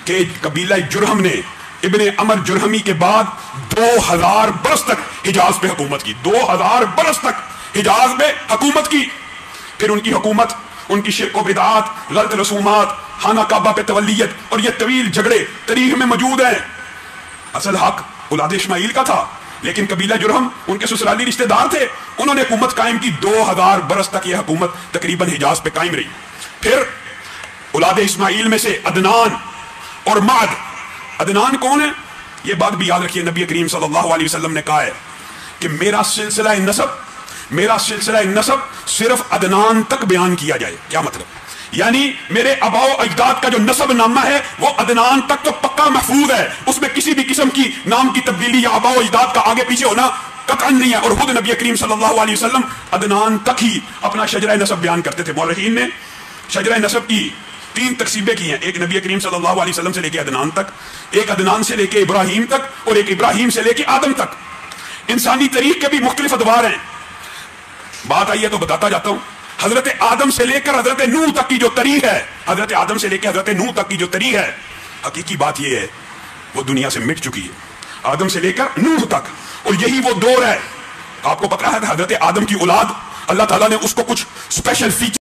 کہ قبیلہ جرہم نے ابن عمر جرہمی کے بعد 2000 برس تک حجاز پہ حکومت کی، 2000 برس تک حجاز میں حکومت کی. پھر ان کی حکومت، ان کی شرک و بدعات، غلط رسومات، خانہ کعبہ پہ تولیت اور یہ طویل جھگڑے تاریخ میں موجود ہیں. اصل حق اولاد اسماعیل کا تھا، لیکن قبیلہ جرہم ان کے سسرالی رشتہ دار تھے، انہوں نے حکومت قائم کی. 2000 برس تک یہ حکومت تقریباً حجاز پہ قائم رہی. پھر اولاد اسماعیل میں سے عدنان اور معد. عدنان کون ہے؟ یہ بات بھی یاد رکھیے، نبی کریم صلی اللہ علیہ وسلم نے کہا ہے کہ میرا سلسلہ نسب صرف عدنان تک بیان کیا جائے. کیا مطلب؟ یعنی میرے آبا و اجداد کا جو نسب نامہ ہے وہ عدنان تک تو پکا محفوظ ہے، اس میں کسی بھی قسم کی نام کی تبدیلی یا آبا و اجداد کا آگے پیچھے ہونا قطعاً نہیں ہے. اور خود نبی کریم صلی اللہ علیہ وسلم عدنان تک ہی اپنا شجرہ نسب بیان کرتے تھے. مورخین نے شجرہ نسب کی 3 تقسیمیں کی ہیں، ایک نبی کریم صلی اللہ علیہ وسلم سے لے کے عدنان تک، ایک عدنان سے لے کے ابراہیم تک، اور ایک ابراہیم سے لے کے آدم تک. انسانی تاریخ کے بھی مختلف ادوار ہیں. بات آئی ہے تو بتاتا جاتا ہوں. حضرت آدم سے لے کر حضرت نوح تک کی جو تاریخ ہے، حضرت آدم سے لے کے حضرت نوح تک کی جو تاریخ ہے، حقیقی بات یہ ہے وہ دنیا سے مٹ چکی ہے. آدم سے لے کر نوح تک، اور یہی وہ دور ہے. آپ کو پتہ ہے حضرت آدم کی اولاد اللہ تعالیٰ نے اس کو کچھ اسپیشل فیچر